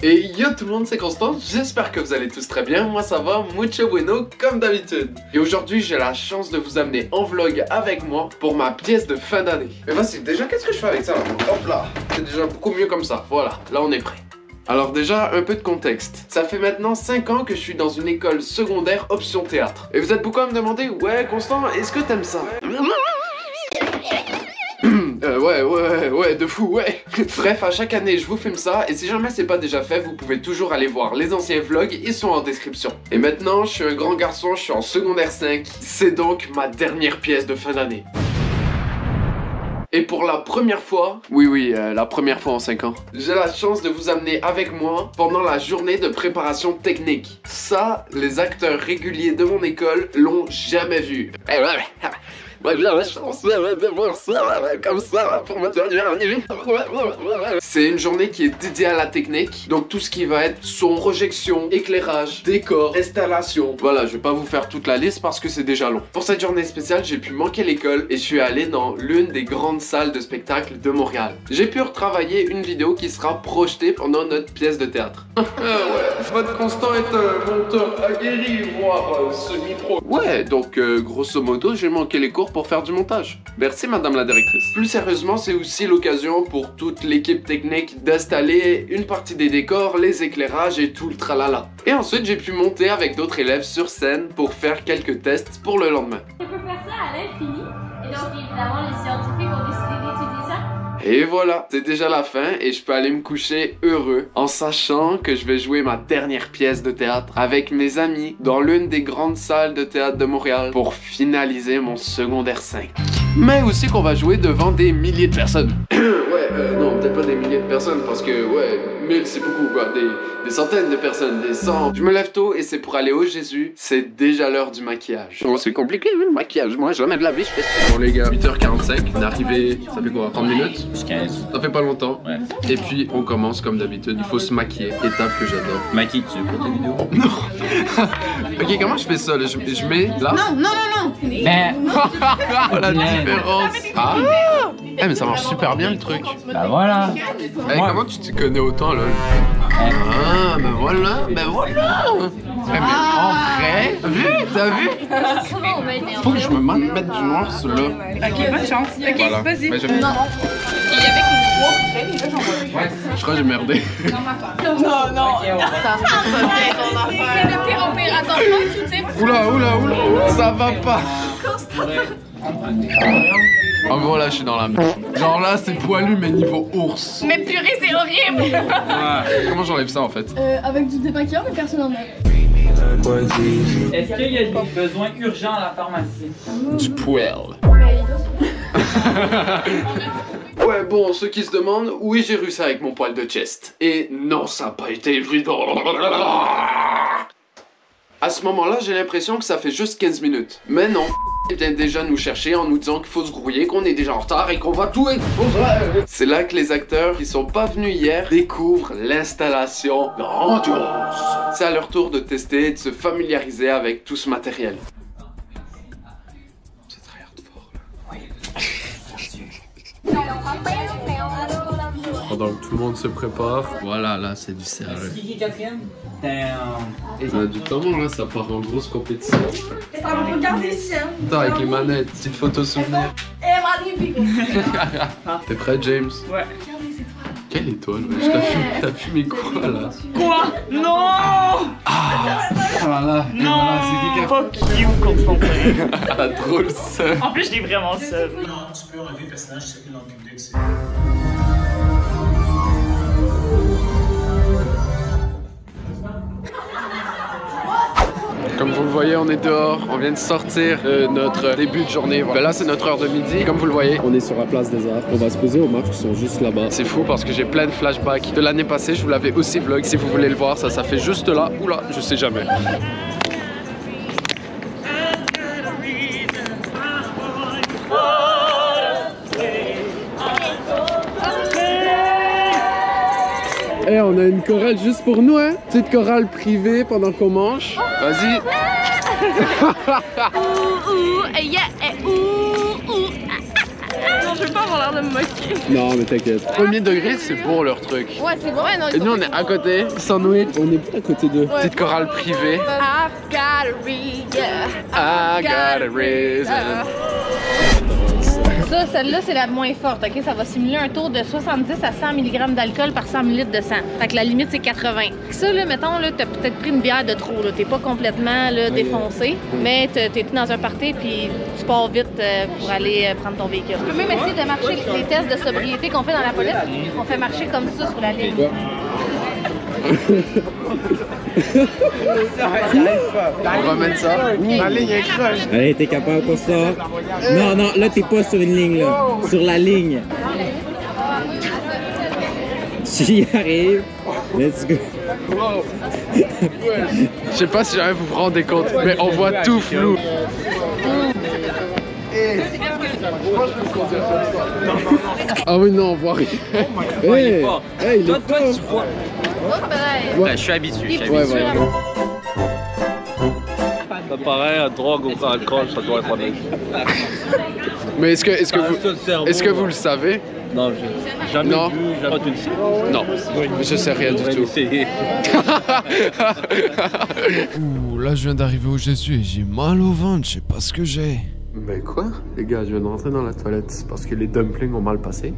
Et yo tout le monde, c'est Constant, j'espère que vous allez tous très bien, moi ça va, mucho bueno comme d'habitude. Et aujourd'hui j'ai la chance de vous amener en vlog avec moi pour ma pièce de fin d'année. Mais vas-y, déjà qu'est-ce que je fais avec ça? Hop là, c'est déjà beaucoup mieux comme ça, voilà, là on est prêt. Alors déjà, un peu de contexte. Ça fait maintenant 5 ans que je suis dans une école secondaire option théâtre. Et vous êtes beaucoup à me demander, ouais Constant, est-ce que t'aimes ça? Ouais, de fou, ouais. Bref, à chaque année, je vous filme ça, et si jamais c'est pas déjà fait, vous pouvez toujours aller voir les anciens vlogs, ils sont en description. Et maintenant, je suis un grand garçon, je suis en secondaire 5, c'est donc ma dernière pièce de fin d'année. Et pour la première fois, oui, la première fois en 5 ans, j'ai la chance de vous amener avec moi pendant la journée de préparation technique. Ça, les acteurs réguliers de mon école l'ont jamais vu. Comme ça pour ma dernière année. C'est une journée qui est dédiée à la technique, donc tout ce qui va être son, projection, éclairage, décor, installation. Voilà, je vais pas vous faire toute la liste parce que c'est déjà long. Pour cette journée spéciale, j'ai pu manquer l'école et je suis allé dans l'une des grandes salles de spectacle de Montréal. J'ai pu retravailler une vidéo qui sera projetée pendant notre pièce de théâtre. Ouais, votre Constant est un monteur aguerri, voire semi-pro. Ouais, donc grosso modo, j'ai manqué les cours pour faire du montage. Merci madame la directrice. Plus sérieusement, c'est aussi l'occasion pour toute l'équipe technique d'installer une partie des décors, les éclairages et tout le tralala. Et ensuite, j'ai pu monter avec d'autres élèves sur scène pour faire quelques tests pour le lendemain. On peut faire ça à l'infini. Et donc évidemment, les scientifiques ont décidé d'étudier ça. Et voilà, c'est déjà la fin et je peux aller me coucher heureux en sachant que je vais jouer ma dernière pièce de théâtre avec mes amis dans l'une des grandes salles de théâtre de Montréal pour finaliser mon secondaire 5. Mais aussi qu'on va jouer devant des milliers de personnes. Non, peut-être pas des milliers de personnes parce que, 1000 c'est beaucoup quoi, des centaines de personnes, des cent. Je me lève tôt et c'est pour aller au Jésus, c'est déjà l'heure du maquillage. Bon, c'est compliqué le maquillage, moi jamais de la vie je fais ça. Bon les gars, 8h45, on est arrivé, ça fait quoi, 30 minutes? 15. Ça fait pas longtemps. Ouais. Et puis on commence comme d'habitude, il faut se maquiller, étape que j'adore. Maquilles-tu pour ta vidéo? Non. Ok, comment je fais ça là? Je mets là? Non. Mais... Oh la différence. Ah mais ça marche super bien le truc. Bah voilà. Comment tu t'y connais autant là? Ah ben voilà. Mais en vrai, t'as vu? Faut que je me mette du noir sur là. Ok, bonne chance. Ok, voilà. vas-y. Non. Et avec une 3, déjà j'en vois. Ouais, je crois que j'ai merdé. Non. C'est le pire opérateur, tu sais. Oula, ça va pas. En gros là je suis dans la merde. Genre là c'est poilu mais niveau ours. Mais purée, c'est horrible. Ouais. Comment j'enlève ça en fait? Avec du démaquillant mais personne en a. Est-ce qu'il y a des besoins urgents à la pharmacie? Du poil. Ouais bon, ceux qui se demandent, oui j'ai réussi avec mon poil de chest. Et non ça n'a pas été évident. À ce moment-là j'ai l'impression que ça fait juste 15 minutes. Mais non. Il vient déjà nous chercher en nous disant qu'il faut se grouiller, qu'on est déjà en retard et qu'on va tout exploser. C'est là que les acteurs qui sont pas venus hier découvrent l'installation grandiose. C'est à leur tour de tester et de se familiariser avec tout ce matériel. C'est très hard fort là. Oui. Pendant que tout le monde se prépare, voilà, là c'est du sérieux. Qui est quatrième? Du temps là, ça part en grosse compétition. Ça va regarder ici, hein. Attends, avec les manettes, petite photo souvenir. T'es prêt, James? Ouais. Quelle étoile, wesh? T'as fumé quoi là? Quoi? Non. Voilà, Non. voilà, c'est quelqu'un. Fuck you, Constant. T'as trop le seum. En plus, je l'ai vraiment seul. Non, tu peux enlever le personnage, c'est dans le public, c'est... Comme vous le voyez, on est dehors, on vient de sortir de notre début de journée. Ben là, c'est notre heure de midi. Comme vous le voyez, on est sur la place des Arts. On va se poser aux marches qui sont juste là-bas. C'est fou parce que j'ai plein de flashbacks de l'année passée. Je vous l'avais aussi vlog. Si vous voulez le voir, ça fait juste là. Oula, je sais jamais. Hey, on a une chorale juste pour nous, hein? Petite chorale privée pendant qu'on mange. Vas-y. Non, je veux pas avoir l'air de me moquer. Non, mais t'inquiète. Premier degré, c'est bon leur truc. Ouais, c'est bon. Ouais, non, Et nous, on est à côté, sandwich. On est pas à côté d'eux. Ouais. Petite chorale privée. I've got a reason. I got a reason. Ça, celle-là, c'est la moins forte, ok? Ça va simuler un taux de 70 à 100 mg d'alcool par 100 ml de sang. Fait que la limite, c'est 80. Ça, là, mettons, là, t'as peut-être pris une bière de trop, là. T'es pas complètement, là, défoncé, mais t'es dans un party, puis tu pars vite pour aller prendre ton véhicule. Tu peux même essayer de marcher les tests de sobriété qu'on fait dans la police. On fait marcher comme ça sur la ligne. On va mettre ça. La ligne est croche. Allez, t'es capable pour ça. Non, non, là, t'es pas sur une ligne, là. Sur la ligne. J'y arrive. Let's go. Je sais pas si jamais vous vous rendez compte, mais on voit tout flou. Ah oui, non, on voit rien. Hey, hey, il est fort. Ouais, je suis habitué. Ouais, voilà. Ça paraît, drogue ou alcool, ça doit être honnête. Mais est-ce que vous le savez? Non, j'ai jamais Non. vu, jamais tu le sais. Non, je sais rien du tout. Essayer. Ouh, là je viens d'arriver où je suis et j'ai mal au ventre, je sais pas ce que j'ai. Mais quoi? Les gars, je viens de rentrer dans la toilette parce que les dumplings ont mal passé.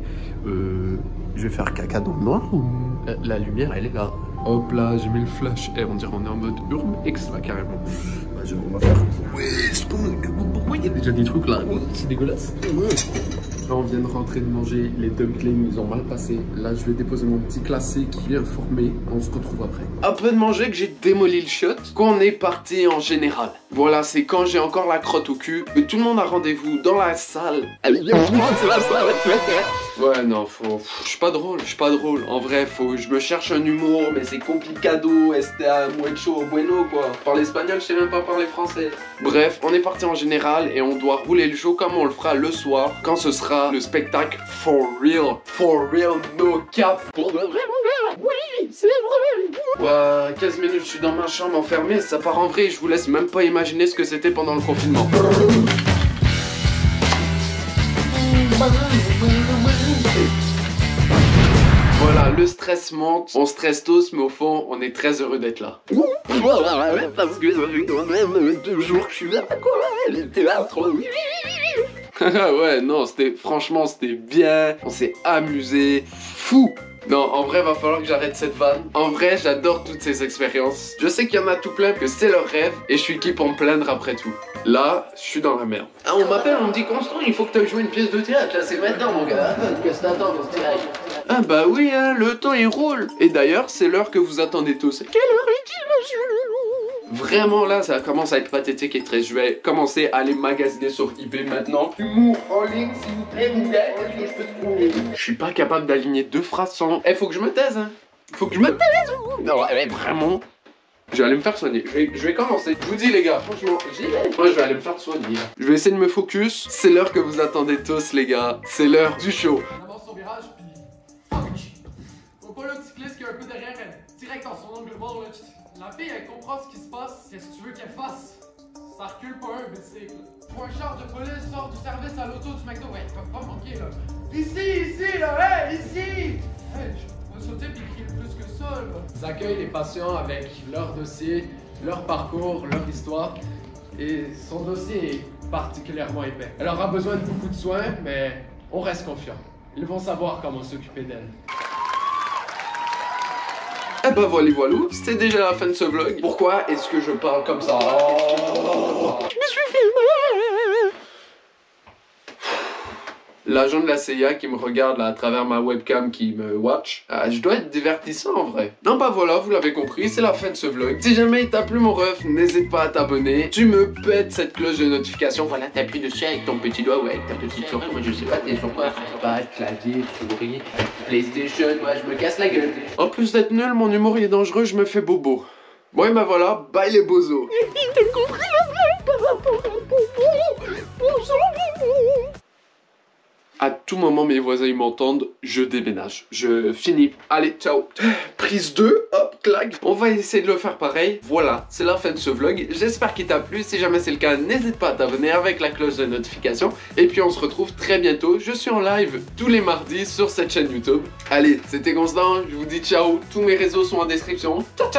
Je vais faire caca dans le noir ou la lumière elle est là. Hop là, j'ai mis le flash. Et on dirait on est en mode urbex là carrément. On va faire. Oui, pourquoi il y a déjà des trucs là? C'est dégueulasse. Là, on vient de rentrer de manger les dumplings, ils ont mal passé. Là, je vais déposer mon petit classé qui vient de former. On se retrouve après. Après de manger que j'ai démoli le shot, qu'on est parti en général. Voilà, c'est quand j'ai encore la crotte au cul. Mais tout le monde a rendez-vous dans la salle. Ouais, non, je suis pas drôle, En vrai, je me cherche un humour, mais c'est complicado. Está mucho bueno, quoi. Je parle espagnol, je sais même pas parler français. Bref, on est parti en général et on doit rouler le show comme on le fera le soir, quand ce sera le spectacle for real, no cap. Oui, c'est vrai. Ouais, 15 minutes, je suis dans ma chambre enfermée, ça part en vrai, je vous laisse même pas imaginer ce que c'était pendant le confinement. Voilà, le stress monte, on stresse tous, mais au fond, on est très heureux d'être là. Parce que ça fait quand même 2 jours que je suis là, quoi, le théâtre. Ouais, non, franchement, c'était bien, on s'est amusé, fou. Non, en vrai, va falloir que j'arrête cette vanne. En vrai, j'adore toutes ces expériences. Je sais qu'il y en a tout plein, que c'est leur rêve, et je suis qui pour me plaindre après tout. Là, je suis dans la merde. Ah, on m'appelle, on me dit Constant, il faut que tu joué une pièce de théâtre. Là, c'est maintenant, mon gars. Qu'est-ce que t'attends pour ce théâtre? Ah bah oui, hein, le temps il roule. Et d'ailleurs, c'est l'heure que vous attendez tous. Quelle heure est-il, monsieur? Vraiment là, ça commence à être pathétique et triste. Je vais commencer à aller magasiner sur eBay maintenant. Humour en ligne, s'il vous plaît, mon gars. Qu'est-ce que je peux trouver? Je suis pas capable d'aligner 2 phrases sans. Faut que je me taise, hein. Faut que je me taise. Non, vraiment. Je vais aller me faire soigner. Je vais commencer. Je vous dis, les gars, franchement, moi je vais aller me faire soigner. Je vais essayer de me focus. C'est l'heure que vous attendez tous, les gars. C'est l'heure du show. On avance son virage, puis. Faut pas le cycliste qui est un peu derrière elle. Direct dans son angle mort, là. La fille, elle comprend ce qui se passe. Qu'est-ce que tu veux qu'elle fasse? Ça recule pas un bicycle. Faut un char de police sort du service à l'auto du McDo. Ouais, ils peuvent pas manquer, là. Ici, là, hey, ici! Hey, je vais sauter pis crier plus que ça, là. Ils accueillent les patients avec leur dossier, leur parcours, leur histoire. Et son dossier est particulièrement épais. Elle aura besoin de beaucoup de soins, mais on reste confiant. Ils vont savoir comment s'occuper d'elle. Eh ben voilà, c'était déjà la fin de ce vlog. Pourquoi est-ce que je parle comme ça? Je me suis filmé. L'agent de la CIA qui me regarde là à travers ma webcam qui me watch. Je dois être divertissant en vrai. Non bah voilà, vous l'avez compris, c'est la fin de ce vlog. Si jamais il t'a plu mon ref, n'hésite pas à t'abonner. Tu me pètes cette cloche de notification. Voilà, t'appuies dessus avec ton petit doigt ou avec ta petite souris. Moi je sais pas, t'es sur quoi? iPad, clavier, souris, PlayStation, moi je me casse la gueule. En plus d'être nul, mon humour il est dangereux, je me fais bobo. Bon et bah voilà, bye les bozos. T'as compris la blague? À tout moment, mes voisins ils m'entendent, je déménage. Je finis. Allez, ciao. Prise 2, hop. clac. On va essayer de le faire pareil. Voilà, c'est la fin de ce vlog. J'espère qu'il t'a plu. Si jamais c'est le cas, n'hésite pas à t'abonner avec la cloche de notification. Et puis on se retrouve très bientôt. Je suis en live tous les mardis sur cette chaîne YouTube. Allez, c'était Constant. Je vous dis ciao. Tous mes réseaux sont en description. Ciao, ciao.